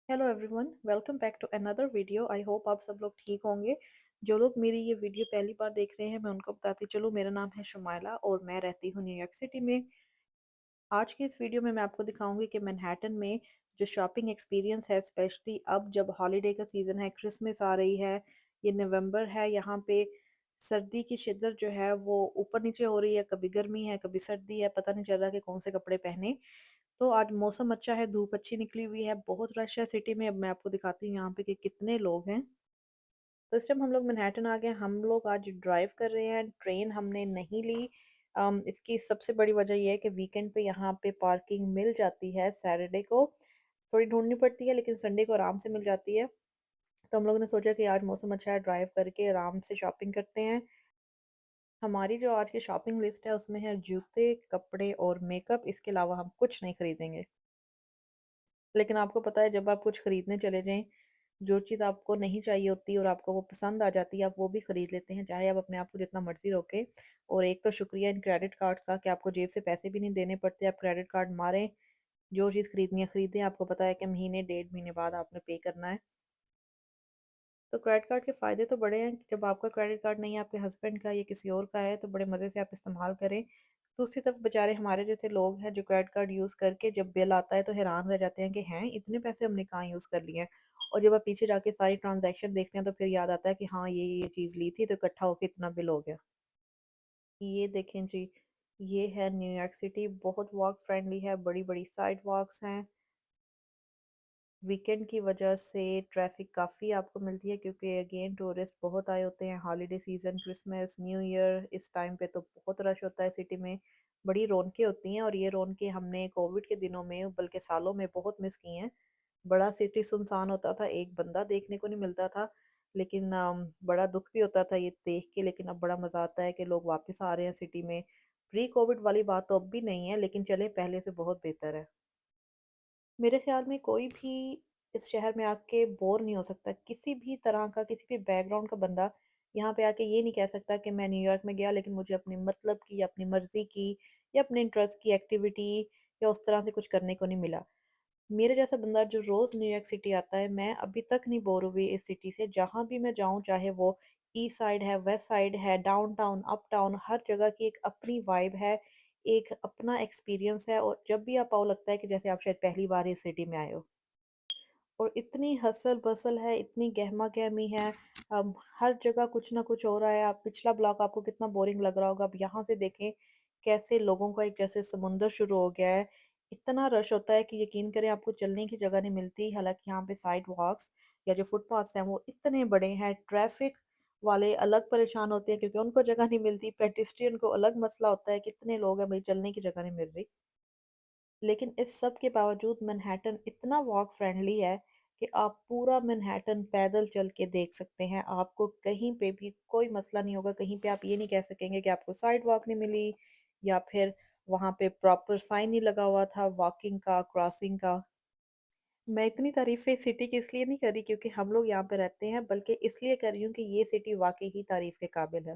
Hello everyone, welcome back to another video. I hope आप सब लोग ठीक होंगे। जो लोग मेरी ये वीडियो पहली बार देख रहे हैं, मैं उनको बताती चलूँ। मेरा नाम है शुमाइला और मैं रहती हूँ न्यूयॉर्क सिटी में। आज की इस वीडियो में मैं आपको दिखाऊंगी कि मैनहट्टन में जो शॉपिंग एक्सपीरियंस है, स्पेशली अब जब हॉलीडे का सीज़न है, क्रिसमस आ रही है, ये नवंबर है, यहाँ पे सर्दी की शिद्दत जो है वो ऊपर नीचे हो रही है। कभी गर्मी है, कभी सर्दी है, पता नहीं चल रहा कि कौन से कपड़े पहने। तो आज मौसम अच्छा है, धूप अच्छी निकली हुई है, बहुत रश है सिटी में। अब मैं आपको दिखाती हूँ यहाँ पे कि कितने लोग हैं। तो इस टाइम हम लोग मैनहट्टन आ गए। हम लोग आज ड्राइव कर रहे हैं, ट्रेन हमने नहीं ली। इसकी सबसे बड़ी वजह यह है कि वीकेंड पे यहाँ पे पार्किंग मिल जाती है, सैटरडे को थोड़ी ढूंढनी पड़ती है, लेकिन संडे को आराम से मिल जाती है। तो हम लोगों ने सोचा कि आज मौसम अच्छा है, ड्राइव करके आराम से शॉपिंग करते हैं। हमारी जो आज की शॉपिंग लिस्ट है उसमें है जूते, कपड़े और मेकअप। इसके अलावा हम कुछ नहीं खरीदेंगे। लेकिन आपको पता है, जब आप कुछ खरीदने चले जाएं, जो चीज़ आपको नहीं चाहिए होती और आपको वो पसंद आ जाती है, आप वो भी खरीद लेते हैं, चाहे आप अपने आप को जितना मर्जी रोके। और एक तो शुक्रिया इन क्रेडिट कार्ड का कि आपको जेब से पैसे भी नहीं देने पड़ते। आप क्रेडिट कार्ड मारें, जो चीज़ खरीदनी है खरीदें। आपको पता है कि महीने डेढ़ महीने बाद आपने पे करना है। तो क्रेडिट कार्ड के फ़ायदे तो बड़े हैं। जब आपका क्रेडिट कार्ड नहीं है, आपके हस्बैंड का या किसी और का है, तो बड़े मज़े से आप इस्तेमाल करें। दूसरी तरफ बेचारे हमारे जैसे लोग हैं जो क्रेडिट कार्ड यूज़ करके जब बिल आता है तो हैरान रह जाते हैं कि हैं इतने पैसे हमने कहाँ यूज़ कर लिए हैं। और जब आप पीछे जाके सारी ट्रांजैक्शन देखते हैं तो फिर याद आता है कि हाँ, ये चीज़ ली थी तो इकट्ठा होकर इतना बिल हो गया। ये देखें जी, ये है न्यूयॉर्क सिटी। बहुत वॉक फ्रेंडली है, बड़ी बड़ी साइड वॉक्स हैं। वीकेंड की वजह से ट्रैफिक काफ़ी आपको मिलती है, क्योंकि अगेन टूरिस्ट बहुत आए होते हैं। Holiday season, Christmas, new year, इस टाइम पे तो बहुत रश होता है सिटी में। बड़ी रौनकें होती हैं और ये रौनकें हमने कोविड के दिनों में, बल्कि सालों में बहुत मिस की हैं। बड़ा सिटी सुनसान होता था, एक बंदा देखने को नहीं मिलता था। लेकिन बड़ा दुख भी होता था ये देख के। लेकिन अब बड़ा मज़ा आता है कि लोग वापस आ रहे हैं सिटी में। प्री कोविड वाली बात तो अब भी नहीं है, लेकिन चले पहले से बहुत बेहतर है। मेरे ख्याल में कोई भी इस शहर में आके बोर नहीं हो सकता। किसी भी तरह का, किसी भी बैकग्राउंड का बंदा यहाँ पे आके ये नहीं कह सकता कि मैं न्यूयॉर्क में गया लेकिन मुझे अपने मतलब की या अपनी मर्जी की या अपने इंटरेस्ट की एक्टिविटी या उस तरह से कुछ करने को नहीं मिला। मेरे जैसा बंदा जो रोज न्यूयॉर्क सिटी आता है, मैं अभी तक नहीं बोर हुई इस सिटी से। जहां भी मैं जाऊं, चाहे वो ईस्ट साइड है, वेस्ट साइड है, डाउनटाउन, अपटाउन, हर जगह की एक अपनी वाइब है, एक अपना एक्सपीरियंस है। और जब भी आप आओ, लगता है कि जैसे आप शायद पहली बार इस सिटी में आए हो। और इतनी हसल बसल है, इतनी गहमा गहमी है। हर जगह कुछ ना कुछ हो रहा है। आप पिछला ब्लॉक आपको कितना बोरिंग लग रहा होगा, अब यहाँ से देखें कैसे लोगों का एक जैसे समुंदर शुरू हो गया है। इतना रश होता है कि यकीन करें आपको चलने की जगह नहीं मिलती। हालांकि यहाँ पे साइड वॉक्स या जो फुटपाथ्स हैं वो इतने बड़े हैं। ट्रैफिक वाले अलग परेशान होते हैं क्योंकि उनको जगह नहीं मिलती। पेडिस्ट्रियन को अलग मसला होता है, कितने लोग हैं भाई, चलने की जगह नहीं मिल रही। लेकिन इस सब के बावजूद मैनहट्टन इतना वॉक फ्रेंडली है कि आप पूरा मैनहट्टन पैदल चल के देख सकते हैं। आपको कहीं पे भी कोई मसला नहीं होगा। कहीं पे आप ये नहीं कह सकेंगे कि आपको साइड वॉक नहीं मिली या फिर वहां पे प्रॉपर साइन नहीं लगा हुआ था वॉकिंग का, क्रॉसिंग का। मैं इतनी तारीफें इस सिटी की इसलिए नहीं कर रही क्योंकि हम लोग यहाँ पे रहते हैं, बल्कि इसलिए कर रही हूँ कि ये सिटी वाकई ही तारीफ के काबिल है।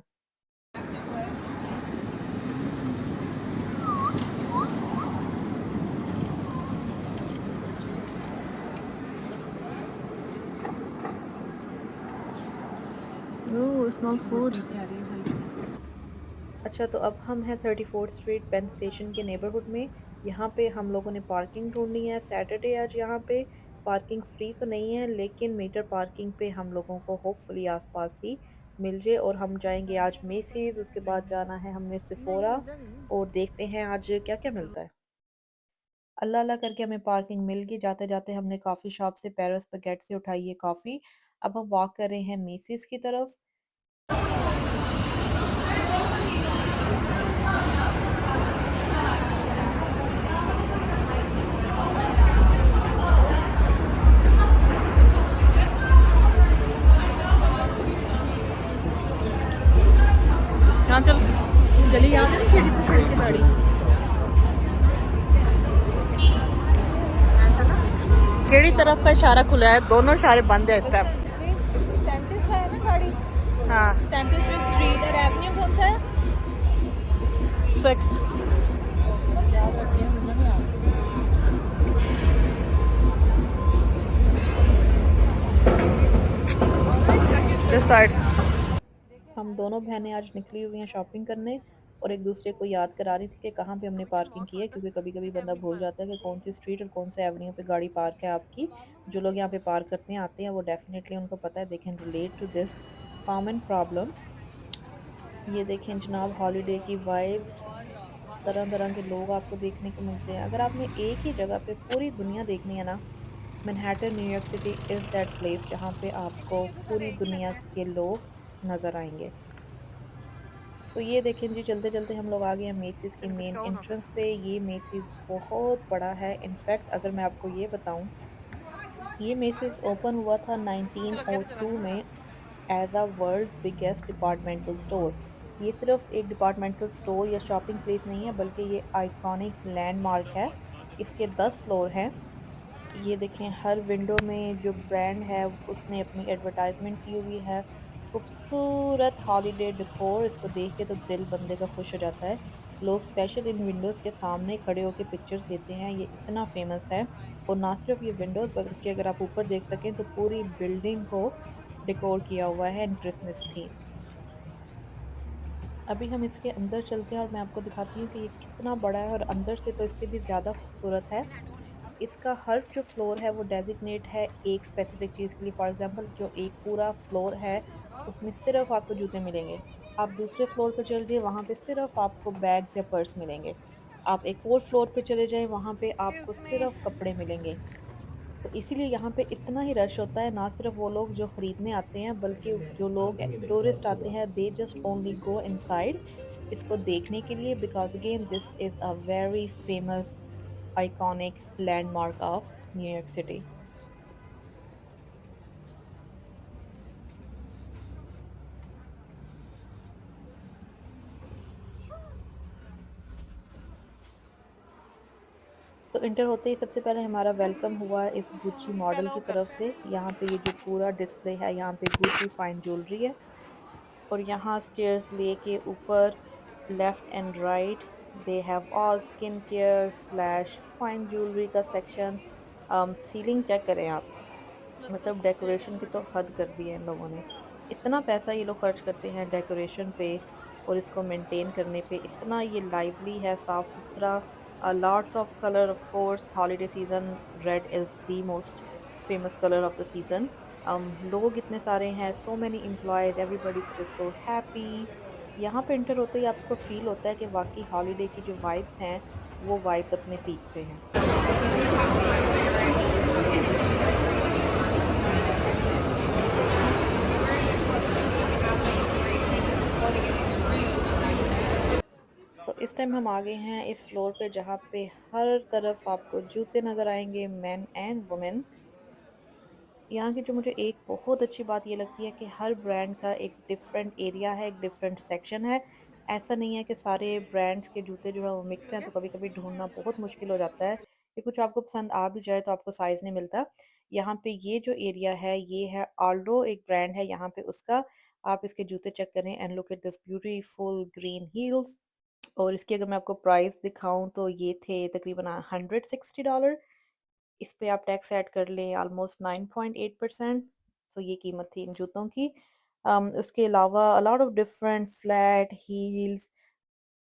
Oh, small food. अच्छा, तो अब हम हैं 34th स्ट्रीट पेन स्टेशन के नेबरहुड में। यहाँ पे हम लोगों ने पार्किंग ढूंढनी है। सैटरडे आज यहाँ पे पार्किंग फ्री तो नहीं है, लेकिन मीटर पार्किंग पे हम लोगों को होपफुली आसपास ही मिल जाए। और हम जाएंगे आज मेसीज, उसके बाद जाना है हमने सिफोरा, नहीं, इधर नहीं। और देखते हैं आज क्या क्या मिलता है। अल्लाह अल्लाह करके हमें पार्किंग मिल गई। जाते जाते हमने कॉफ़ी शॉप से पेरिस बगेट से उठाई है कॉफ़ी। अब हम वॉक कर रहे हैं मेसीज की तरफ। यहाँ चल। गली याद है ना, खेड़ी पे खड़ी की गाड़ी। ऐसा ना। केड़ी तरफ का इशारा खुला है? दोनों इशारे बंद है इस टाइम। 37 है ना गाड़ी। हाँ, 37 स्ट्रीट और एवेन्यू कौन सा है? 6th। याद रखिए, मुझे नहीं आता। This side. हम दोनों बहनें आज निकली हुई हैं शॉपिंग करने और एक दूसरे को याद करा रही थी कि कहाँ पे हमने पार्किंग की है, क्योंकि कभी कभी बंदा भूल जाता है कि कौन सी स्ट्रीट और कौन से एवेन्यू पे गाड़ी पार्क है आपकी। जो लोग यहाँ पे पार्क करते हैं आते हैं वो डेफिनेटली उनको पता है, they can relate to this common problem. ये देखें जनाब, हॉलीडे की वाइब्स, तरह तरह के लोग आपको देखने को मिलते हैं। अगर आपने एक ही जगह पे पूरी दुनिया देखनी है ना, Manhattan New York city is that place जहाँ पे आपको पूरी दुनिया के लोग नज़र आएंगे। तो ये देखें जी, चलते चलते हम लोग आ गए हैं मेसीज की मेन एंट्रेंस पे। ये मेसीज बहुत बड़ा है। इनफैक्ट अगर मैं आपको ये बताऊं, ये मेसीज ओपन हुआ था 1902 में as a world's biggest departmental store. ये सिर्फ एक डिपार्टमेंटल स्टोर या शॉपिंग प्लेस नहीं है, बल्कि ये आइकॉनिक लैंडमार्क है। इसके 10 फ्लोर हैं। ये देखें, हर विंडो में जो ब्रांड है उसने अपनी एडवर्टाइजमेंट की हुई है। खूबसूरत हॉलीडे डेकोर, इसको देख के तो दिल बंदे का खुश हो जाता है। लोग स्पेशल इन विंडोज़ के सामने खड़े होकर पिक्चर्स लेते हैं, ये इतना फेमस है। और ना सिर्फ ये विंडोज़ बल्कि अगर आप ऊपर देख सकें तो पूरी बिल्डिंग को डेकोर किया हुआ है इन क्रिसमस थीम। अभी हम इसके अंदर चलते हैं और मैं आपको दिखाती हूँ कि ये कितना बड़ा है, और अंदर से तो इससे भी ज़्यादा खूबसूरत है। इसका हर जो फ्लोर है वो डेजिग्नेट है एक स्पेसिफिक चीज़ के लिए। फॉर एग्जांपल, जो एक पूरा फ्लोर है उसमें सिर्फ आपको जूते मिलेंगे। आप दूसरे फ्लोर पर चल जाइए, वहाँ पे सिर्फ आपको बैग्स या पर्स मिलेंगे। आप एक और फ्लोर पे चले जाएं, वहाँ पे आपको सिर्फ कपड़े मिलेंगे। तो इसीलिए यहाँ पे इतना ही रश होता है। ना सिर्फ वो लोग जो खरीदने आते हैं, बल्कि जो लोग टूरिस्ट आते हैं, they just only go inside इसको देखने के लिए, because again this is a very famous iconic landmark of New York city. तो इंटर होते ही सबसे पहले हमारा वेलकम हुआ इस गुच्ची मॉडल की तरफ से। यहाँ पे ये जो पूरा डिस्प्ले है, यहाँ पे गुच्ची फाइन ज्वेलरी है। और यहाँ स्टेयर्स लेके ऊपर left and right they have all skin care slash fine jewellery का सेक्शन। सीलिंग चेक करें आप, मतलब डेकोरेशन की तो हद कर दी है इन लोगों ने। इतना पैसा ये लोग खर्च करते हैं डेकोरेशन पे और इसको मेंटेन करने पे। इतना ये लाइवली है, साफ सुथरा, lots of colour. Of course holiday season, red is the most famous colour of the season. लोग इतने सारे हैं, so many employees, everybody is just so happy. यहाँ पे इंटर होते ही आपको फील होता है कि वाकई हॉलीडे की जो वाइब्स हैं वो वाइब्स अपने पीक पे हैं। तो इस टाइम हम आ गए हैं इस फ्लोर पे जहाँ पे हर तरफ आपको जूते नजर आएंगे, मेन एंड वुमेन। यहाँ की जो मुझे एक बहुत अच्छी बात ये लगती है कि हर ब्रांड का एक डिफरेंट एरिया है, एक डिफरेंट सेक्शन है। ऐसा नहीं है कि सारे ब्रांड्स के जूते जो है वो मिक्स हैं, तो कभी कभी ढूंढना बहुत मुश्किल हो जाता है कि कुछ आपको पसंद आ भी जाए तो आपको साइज नहीं मिलता। यहाँ पे ये जो एरिया है ये है ऑल्डो, एक ब्रांड है यहाँ पे उसका। आप इसके जूते चेक करें and look at this beautiful green heels. और इसकी अगर मैं आपको प्राइस दिखाऊं तो ये थे तकरीबन $160। इस पे आप टैक्स ऐड कर लें ऑलमोस्ट 9.8%। सो ये कीमत थी इन जूतों की। उसके अलावा a lot of different flat heels,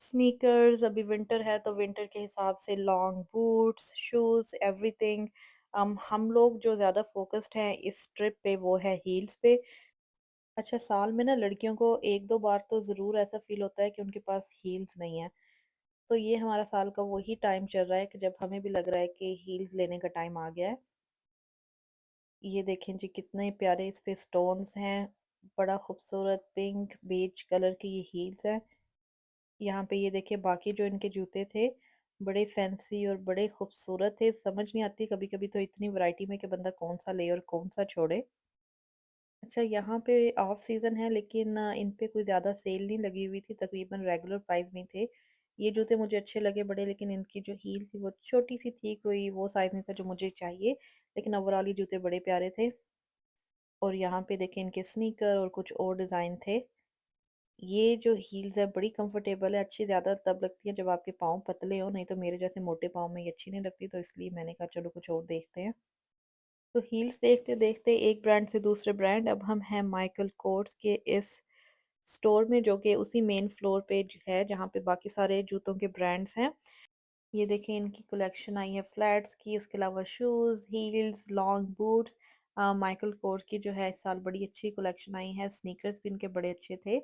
sneakers. अभी विंटर है तो विंटर के हिसाब से लॉन्ग बूट्स, शूज, एवरीथिंग। हम लोग जो ज़्यादा फोकस्ड हैं इस ट्रिप पे वो है हील्स पे। अच्छा, साल में ना लड़कियों को एक दो बार तो ज़रूर ऐसा फील होता है कि उनके पास हील्स नहीं है। तो ये हमारा साल का वही टाइम चल रहा है कि जब हमें भी लग रहा है कि हील्स लेने का टाइम आ गया है। ये देखें जी, कितने प्यारे इस पे स्टोन्स हैं। बड़ा खूबसूरत पिंक बेज कलर के ये हील्स हैं। यहाँ पे ये देखिए, बाकी जो इनके जूते थे बड़े फैंसी और बड़े खूबसूरत थे। समझ नहीं आती कभी कभी तो इतनी वैरायटी में कि बंदा कौन सा ले और कौन सा छोड़े। अच्छा, यहाँ पे ऑफ सीजन है लेकिन इन पे कोई ज़्यादा सेल नहीं लगी हुई थी, तकरीबन रेगुलर प्राइस में थे। ये जूते मुझे अच्छे लगे बड़े, लेकिन इनकी जो हील थी वो छोटी सी थी, कोई वो साइज नहीं था जो मुझे चाहिए। लेकिन ओवरऑल ये जूते बड़े प्यारे थे। और यहाँ पे देखें इनके स्नीकर और कुछ और डिज़ाइन थे। ये जो हील्स है बड़ी कंफर्टेबल है, अच्छी ज़्यादा तब लगती है जब आपके पाँव पतले हो, नहीं तो मेरे जैसे मोटे पाँव में ये अच्छी नहीं लगती, तो इसलिए मैंने कहा चलो कुछ और देखते हैं। तो हील्स देखते देखते एक ब्रांड से दूसरे ब्रांड, अब हम हैं माइकल कोर्स के इस स्टोर में, जो कि उसी मेन फ्लोर पे है जहाँ पे बाकी सारे जूतों के ब्रांड्स हैं। ये देखें, इनकी कलेक्शन आई है फ्लैट्स की, उसके अलावा shoes, heels, long boots. Michael Kors की जो है इस साल बड़ी अच्छी कलेक्शन आई है, स्नीकर्स भी इनके बड़े अच्छे थे।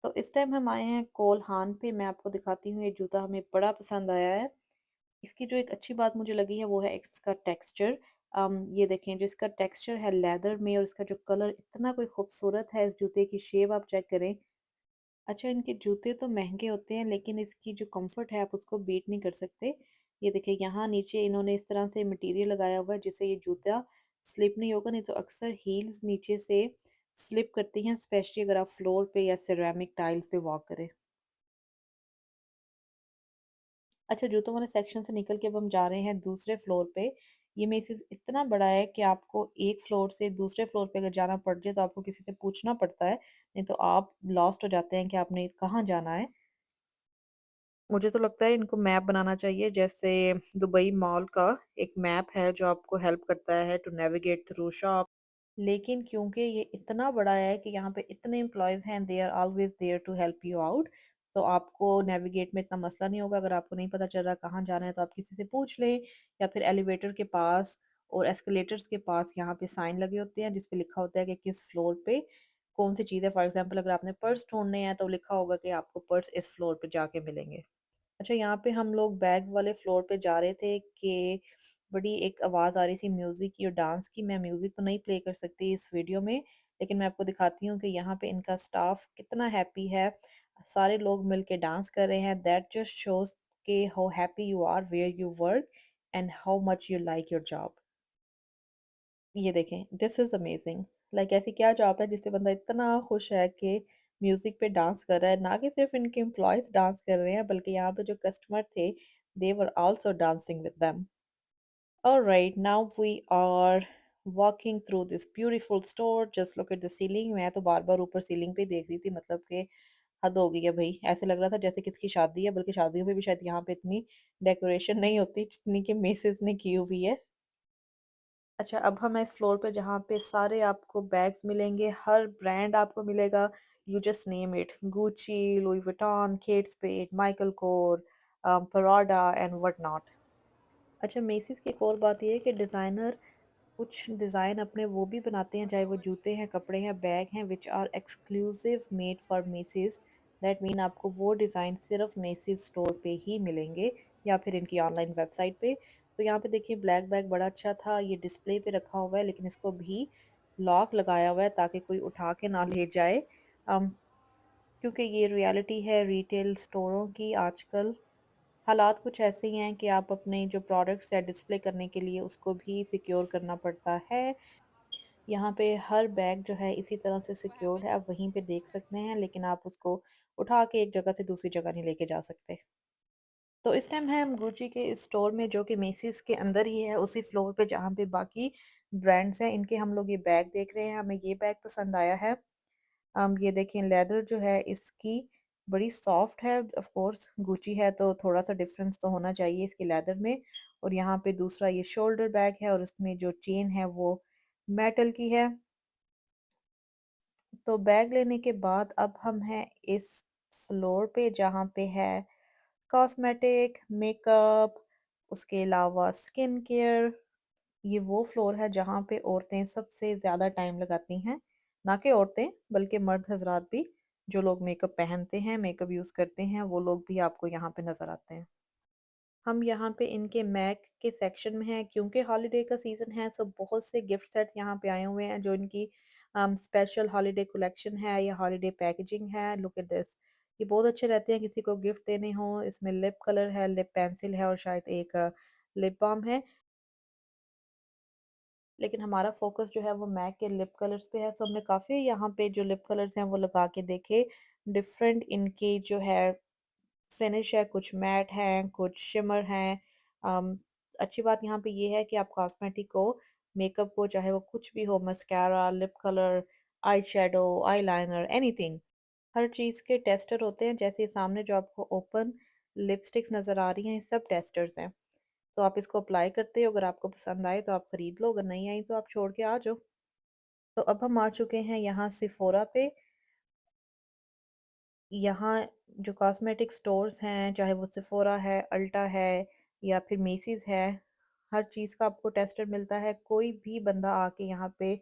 तो इस टाइम हम आए हैं कोल हान पे, मैं आपको दिखाती हूँ ये जूता हमें बड़ा पसंद आया है। इसकी जो एक अच्छी बात मुझे लगी है वो है इसका टेक्सचर। ये देखें, जो इसका टेक्सचर है लेदर में और इसका जो कलर इतना कोई खूबसूरत है, इस जूते की शेप आप चेक करें। अच्छा, इनके जूते तो महंगे होते हैं लेकिन इसकी जो कंफर्ट है आप उसको बीट नहीं कर सकते। ये देखिए, यहाँ नीचे इन्होंने इस तरह से मटेरियल लगाया हुआ है जिससे ये जूता स्लिप नहीं होगा, नहीं तो अक्सर हील्स नीचे से स्लिप करती हैं, स्पेशली अगर आप फ्लोर पे या सिरेमिक टाइल्स पे वॉक करें। अच्छा, जूतों वाले सेक्शन से निकल के अब हम जा रहे हैं दूसरे फ्लोर पे। ये मेसिस इतना बड़ा है कि आपको एक फ्लोर से दूसरे फ्लोर पे अगर जाना पड़ जाए तो आपको किसी से पूछना पड़ता है, नहीं तो आप लॉस्ट हो जाते हैं कि आपने कहाँ जाना है। मुझे तो लगता है इनको मैप बनाना चाहिए, जैसे दुबई मॉल का एक मैप है जो आपको हेल्प करता है टू नेविगेट थ्रू शॉप। लेकिन क्योंकि ये इतना बड़ा है कि यहाँ पे इतने एम्प्लॉयज़ हैं, they are always there to help you out. तो आपको नेविगेट में इतना मसला नहीं होगा। अगर आपको नहीं पता चल रहा कहाँ जाना है तो आप किसी से पूछ लें, या फिर एलिवेटर के पास और एस्केलेटर्स के पास यहाँ पे साइन लगे होते हैं जिस पे लिखा होता है कि किस फ्लोर पे कौन सी चीज़ है। फॉर एग्जांपल, अगर आपने पर्स ढूंढने हैं तो लिखा होगा कि आपको पर्स इस फ्लोर पे जाके मिलेंगे। अच्छा, यहाँ पे हम लोग बैग वाले फ्लोर पे जा रहे थे कि बड़ी एक आवाज़ आ रही थी म्यूज़िक की और डांस की। मैं म्यूज़िक तो नहीं प्ले कर सकती इस वीडियो में, लेकिन मैं आपको दिखाती हूँ कि यहाँ पे इनका स्टाफ कितना हैप्पी है। सारे लोग मिल के डांस कर रहे हैं। दैट जस्ट शोज़ के how happy you are where you work and how much you like your job. ये देखें, दिस इज़ अमेजिंग। लाइक ऐसी क्या जॉब है जिससे बंदा इतना खुश है कि म्यूजिक पे डांस कर रहा है। ना कि सिर्फ इनके एम्प्लॉयज डांस कर रहे हैं बल्कि यहाँ पे जो कस्टमर थे, they were also dancing with them. Alright, now we are walking through this beautiful store. Just look at the ceiling. मैं तो बार बार ऊपर सीलिंग पे ही देख रही थी, मतलब कि हद हो गई है भाई। ऐसे लग रहा था जैसे किसकी शादी है, बल्कि शादियों में भी शायद यहाँ पे इतनी डेकोरेशन नहीं होती जितनी कि मेसेस ने की हुई है। अच्छा, अब हम इस फ्लोर पे जहाँ पे सारे आपको बैग्स मिलेंगे, हर ब्रांड आपको मिलेगा। You just name it, Gucci, Louis Vuitton, Kate Spade, Michael Kors, Prada and what not. अच्छा, मेसिस की एक और बात ये है कि डिज़ाइनर कुछ डिज़ाइन अपने वो भी बनाते हैं, चाहे वो जूते हैं, कपड़े हैं, बैग हैं, which are exclusive made for Macy's. That mean आपको वो डिज़ाइन सिर्फ मेसिस स्टोर पे ही मिलेंगे या फिर इनकी ऑनलाइन वेबसाइट पे। तो यहाँ पे देखिए, ब्लैक बैग बड़ा अच्छा था, ये डिस्प्ले पे रखा हुआ है लेकिन इसको भी लॉक लगाया हुआ है ताकि कोई उठा के ना ले जाए। अम, क्योंकि ये रियलिटी है रिटेल स्टोरों की आजकल। हालात कुछ ऐसे ही हैं कि आप अपने जो प्रोडक्ट्स है डिस्प्ले करने के लिए उसको भी सिक्योर करना पड़ता है। यहाँ पे हर बैग जो है इसी तरह से सिक्योर्ड है, आप वहीं पे देख सकते हैं, लेकिन आप उसको उठा के एक जगह से दूसरी जगह नहीं लेके जा सकते। तो इस टाइम है हम गुची के इस स्टोर में, जो कि मेसिस के अंदर ही है, उसी फ्लोर पे जहाँ पे बाकी ब्रांड्स हैं। इनके हम लोग ये बैग देख रहे हैं, हमें ये बैग पसंद आया है। ये देखें, लेदर जो है इसकी बड़ी सॉफ्ट है। ऑफ कोर्स गुची है तो थोड़ा सा डिफरेंस तो होना चाहिए इसकी लेदर में। और यहाँ पे दूसरा ये शोल्डर बैग है और उसमें जो चेन है वो मेटल की है। तो बैग लेने के बाद अब हम हैं इस फ्लोर पे जहाँ पे है कॉस्मेटिक, मेकअप, उसके अलावा स्किन केयर। ये वो फ्लोर है जहाँ पे औरतें सबसे ज़्यादा टाइम लगाती हैं। ना कि औरतें बल्कि मर्द हजरात भी, जो लोग मेकअप पहनते हैं, मेकअप यूज़ करते हैं, वो लोग भी आपको यहाँ पे नज़र आते हैं। हम यहाँ पे इनके मैक के सेक्शन में हैं क्योंकि हॉलीडे का सीज़न है, सो बहुत से गिफ्ट सेट्स यहाँ पे आए हुए हैं जो इनकी स्पेशल हॉलीडे कलेक्शन है या हॉलीडे पैकेजिंग है। लुक एट दिस, ये बहुत अच्छे रहते हैं किसी को गिफ्ट देने हो। इसमें लिप कलर है, लिप पेंसिल है और शायद एक लिप बाम है। लेकिन हमारा फोकस जो है वो मैक के लिप कलर्स पे है, सो हमने काफ़ी यहाँ पे जो लिप कलर्स हैं वो लगा के देखे। डिफरेंट इनकी जो है फिनिश है, कुछ मैट हैं, कुछ शिमर हैं। अम, अच्छी बात यहाँ पे ये है कि आप कॉस्मेटिक को, मेकअप को, चाहे वो कुछ भी हो, mascara, lip colour, eye shadow, eye liner, anything, हर चीज़ के टेस्टर होते हैं। जैसे सामने जो आपको ओपन लिपस्टिक्स नज़र आ रही हैं, ये सब टेस्टर्स हैं। तो आप इसको अप्लाई करते हो, अगर आपको पसंद आए तो आप खरीद लो, अगर नहीं आई तो आप छोड़ के आ जाओ। तो अब हम आ चुके हैं यहाँ सिफोरा पे। यहाँ जो कॉस्मेटिक स्टोर्स हैं, चाहे वो सिफोरा है, अल्टा है या फिर मेसीज है, हर चीज़ का आपको टेस्टर मिलता है। कोई भी बंदा आके यहाँ पे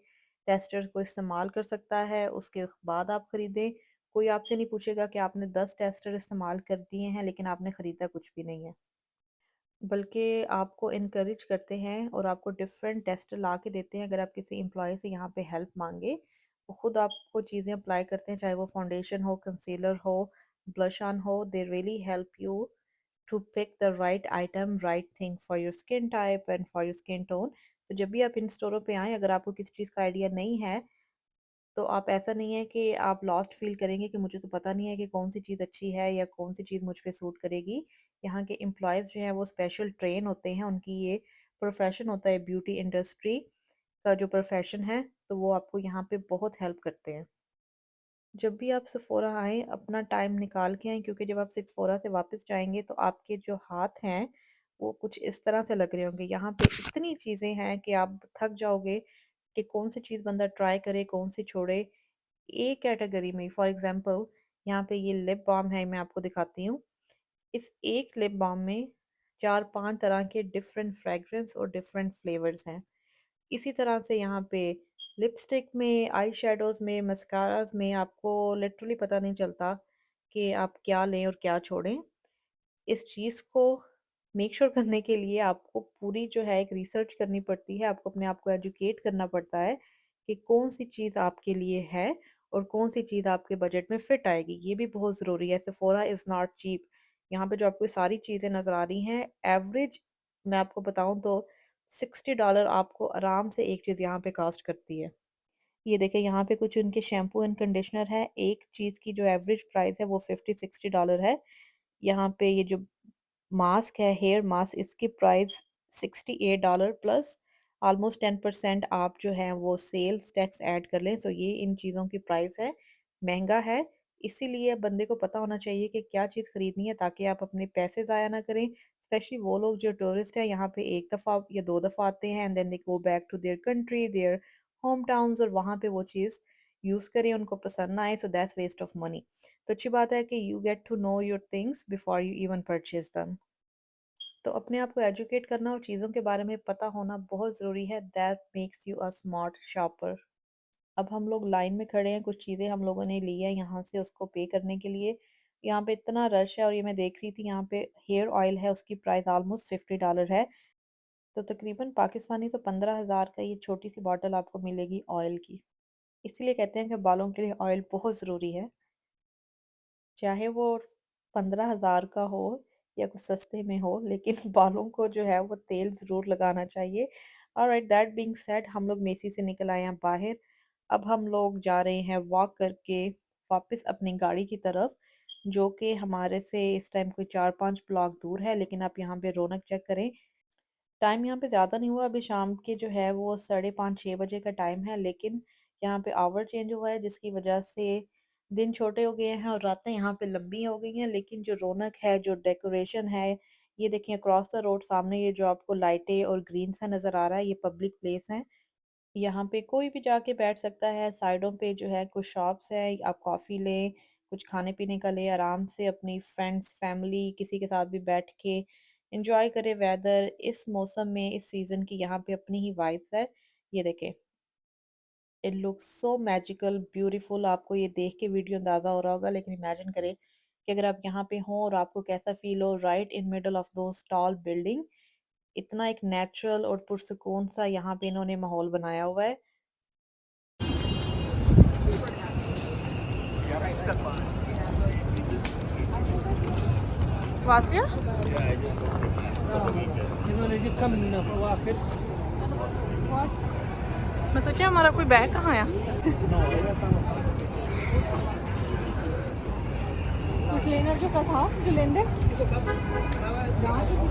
टेस्टर को इस्तेमाल कर सकता है, उसके बाद आप खरीदें। कोई आपसे नहीं पूछेगा कि आपने 10 टेस्टर इस्तेमाल कर दिए हैं लेकिन आपने खरीदा कुछ भी नहीं है। बल्कि आपको इनकरेज करते हैं और आपको डिफरेंट टेस्ट ला के देते हैं। अगर आप किसी एम्प्लॉय से यहाँ पे हेल्प मांगे, वो खुद आपको चीज़ें अप्लाई करते हैं, चाहे वो फाउंडेशन हो, कंसीलर हो, ब्लश ऑन हो। They really help you to pick the right item, right thing for your skin type and for your skin tone. तो जब भी आप इन स्टोरों पे आएँ, अगर आपको किसी चीज़ का आइडिया नहीं है, तो आप ऐसा नहीं है कि आप लॉस्ट फील करेंगे कि मुझे तो पता नहीं है कि कौन सी चीज़ अच्छी है या कौन सी चीज़ मुझ पे सूट करेगी। यहाँ के एम्प्लॉयज़ जो हैं वो स्पेशल ट्रेन होते हैं, उनकी ये प्रोफेशन होता है, ब्यूटी इंडस्ट्री का जो प्रोफेशन है, तो वो आपको यहाँ पे बहुत हेल्प करते हैं। जब भी आप सेफोरा आएँ, अपना टाइम निकाल के आएँ, क्योंकि जब आप सेफोरा से वापस जाएँगे तो आपके जो हाथ हैं, वो कुछ इस तरह से लग रहे होंगे। यहाँ पे इतनी चीज़ें हैं कि आप थक जाओगे कि कौन सी चीज़ बंदा ट्राई करे, कौन सी छोड़े। एक कैटेगरी में फॉर एग्जांपल यहाँ पे ये लिप बाम है, मैं आपको दिखाती हूँ। इस एक लिप बाम में 4-5 तरह के डिफरेंट फ्रेग्रेंस और डिफरेंट फ्लेवर्स हैं। इसी तरह से यहाँ पे लिपस्टिक में, आई शेडोज़ में, मस्काराज़ में आपको लिटरली पता नहीं चलता कि आप क्या लें और क्या छोड़ें। इस चीज़ को मेक श्योर करने के लिए आपको पूरी जो है एक रिसर्च करनी पड़ती है, आपको अपने आप को एजुकेट करना पड़ता है कि कौन-सी चीज़ आपके लिए है और कौन-सी चीज़ आपके बजट में फिट आएगी। ये भी बहुत ज़रूरी है। Sephora is not cheap. यहाँ पे जो आपको सारी चीज़ें नज़र आ रही हैं, एवरेज मैं आपको बताऊँ तो $60 आपको आराम से एक चीज़ यहाँ पे कॉस्ट करती है। ये देखें, यहाँ पे कुछ उनके शैम्पू एंड कंडीशनर है, एक चीज़ की जो एवरेज प्राइस है वो $50-60 है। यहाँ पे ये जो मास्क है, हेयर मास्क, इसकी प्राइस $68 प्लस ऑलमोस्ट 10% आप जो है वो सेल्स टैक्स ऐड कर लें, तो ये इन चीज़ों की प्राइस है। महंगा है, इसीलिए बंदे को पता होना चाहिए कि क्या चीज़ खरीदनी है ताकि आप अपने पैसे ज़ाया ना करें। स्पेशली वो लोग जो टूरिस्ट हैं, यहाँ पे एक दफ़ा या दो दफ़ा आते हैं and then they go back to their country, their home towns, और वहाँ पे वो चीज़ यूज़ करें, उनको पसंद ना आए, so that's waste of money. तो अच्छी बात है कि you get to know your things before you even purchase them. तो अपने आप को एजुकेट करना और चीज़ों के बारे में पता होना बहुत ज़रूरी है। That makes you a smart shopper. अब हम लोग लाइन में खड़े हैं, कुछ चीज़ें हम लोगों ने ली है यहाँ से उसको पे करने के लिए। यहाँ पे इतना रश है और ये मैं देख रही थी, यहाँ पे हेयर ऑयल है, उसकी प्राइस ऑलमोस्ट $50 है। तो तकरीबन पाकिस्तानी तो 15,000 का ये छोटी सी बॉटल आपको मिलेगी ऑयल की। इसीलिए कहते हैं कि बालों के लिए ऑयल बहुत ज़रूरी है, चाहे वो 15,000 का हो या कुछ सस्ते में हो, लेकिन बालों को जो है वो तेल ज़रूर लगाना चाहिए। ऑलराइट, दैट बीइंग सेड, हम लोग मेसी से निकल आए हैं बाहर। अब हम लोग जा रहे हैं वॉक करके वापस अपनी गाड़ी की तरफ, जो कि हमारे से इस टाइम कोई 4-5 ब्लॉक दूर है। लेकिन आप यहाँ पे रौनक चेक करें, टाइम यहाँ पे ज़्यादा नहीं हुआ, अभी शाम के जो है वो 5:30-6 बजे का टाइम है, लेकिन यहाँ पे आवर चेंज हुआ है जिसकी वजह से दिन छोटे हो गए हैं और रातें यहाँ पे लंबी हो गई हैं। लेकिन जो रौनक है, जो डेकोरेशन है, ये देखिए अक्रॉस द रोड सामने ये जो आपको लाइटें और ग्रीन सा नज़र आ रहा है, ये पब्लिक प्लेस है। यहाँ पे कोई भी जाके बैठ सकता है। साइडों पे जो है कुछ शॉप्स है, आप कॉफ़ी लें, कुछ खाने पीने का लें, आराम से अपनी फ्रेंड्स फैमिली किसी के साथ भी बैठ के एंजॉय करें वेदर। इस मौसम में, इस सीज़न की यहाँ पे अपनी ही वाइब्स है। ये देखें, it looks so magical beautiful. आपको ये देख के वीडियो अंदाज़ा हो रहा होगा, लेकिन इमेजिन करें कि अगर आप यहाँ पे हों और आपको कैसा फील हो, right in middle of those tall building. इतना एक नेचुरल और पुरसुकून सा यहाँ पे इन्होंने माहौल बनाया हुआ है। वासिया मैं सोचा हमारा कोई बैग कहाँ आया। कुछ लेना जो का था जो लेंदे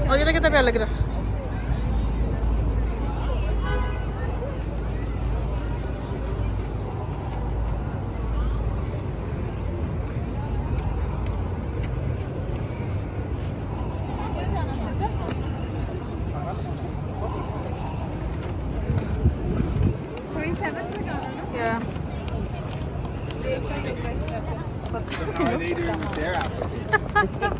और ये तो कितना प्यारा लग रहा। their application.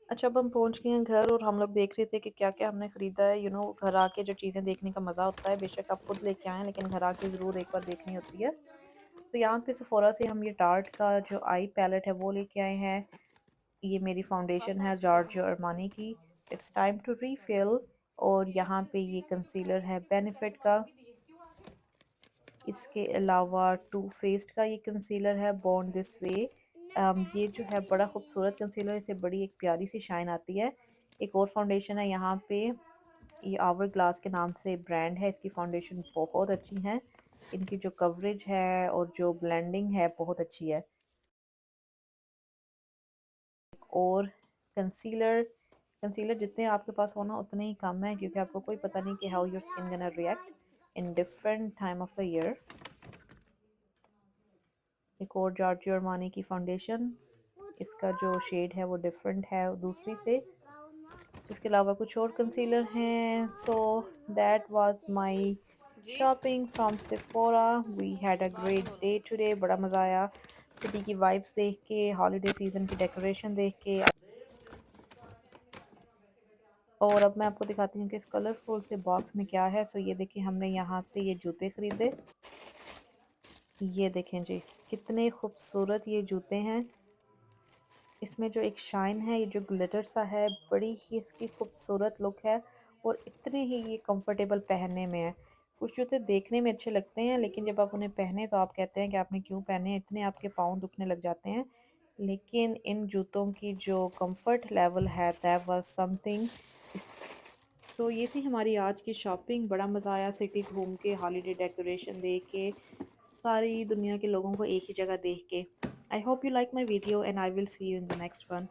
अच्छा, अब हम पहुँच गए हैं घर और हम लोग देख रहे थे कि क्या-क्या हमने ख़रीदा है। घर आके जो चीज़ें देखने का मज़ा होता है, बेशक आप खुद लेके आएँ, लेकिन घर आके ज़रूर एक बार देखनी होती है। तो यहाँ पे सेफोरा से हम ये टार्ट का जो आई पैलेट है, वो लेके आए हैं। ये मेरी फाउंडेशन है जॉर्जियो अरमानी की, इट्स टाइम टू रीफिल। और यहाँ पे ये कंसीलर है बेनेफिट का। इसके अलावा टू फेस्ड का ये कंसीलर है बॉर्न दिस वे। ये जो है बड़ा खूबसूरत कंसीलर, इसे बड़ी एक प्यारी सी शाइन आती है। एक और फाउंडेशन है यहाँ पे, ये आवर ग्लास के नाम से ब्रांड है। इसकी फाउंडेशन बहुत अच्छी है, इनकी जो कवरेज है और जो ब्लेंडिंग है बहुत अच्छी है। और कंसीलर कंसीलर जितने आपके पास होना उतने ही कम है, क्योंकि आपको कोई पता नहीं कि how your skin gonna react in different time of the year. एक और जॉर्जियो अरमानी की फाउंडेशन, इसका जो शेड है वो डिफरेंट है दूसरी से। इसके अलावा कुछ और कंसीलर हैं। So that was my G shopping from Sephora. We had a great day today, बड़ा मज़ा आया सिटी की वाइब्स देख के, हॉलीडे सीज़न की डेकोरेशन देख के। और अब मैं आपको दिखाती हूँ कि इस कलरफुल से बॉक्स में क्या है। सो ये देखिए, हमने यहाँ से ये जूते ख़रीदे। ये देखें जी, कितने खूबसूरत ये जूते हैं। इसमें जो एक शाइन है, ये जो ग्लिटर सा है, बड़ी ही इसकी खूबसूरत लुक है और इतने ही ये कंफर्टेबल पहनने में है। कुछ जूते देखने में अच्छे लगते हैं, लेकिन जब आप उन्हें पहने तो आप कहते हैं कि आपने क्यों पहने, इतने आपके पाँव दुखने लग जाते हैं। लेकिन इन जूतों की जो कंफर्ट लेवल है, दैट वाज समथिंग। तो ये थी हमारी आज की शॉपिंग। बड़ा मज़ा आया सिटी घूम के, हॉलीडे डेकोरेशन देख के, सारी दुनिया के लोगों को एक ही जगह देख के। I hope you like my video and I will see you in the next one.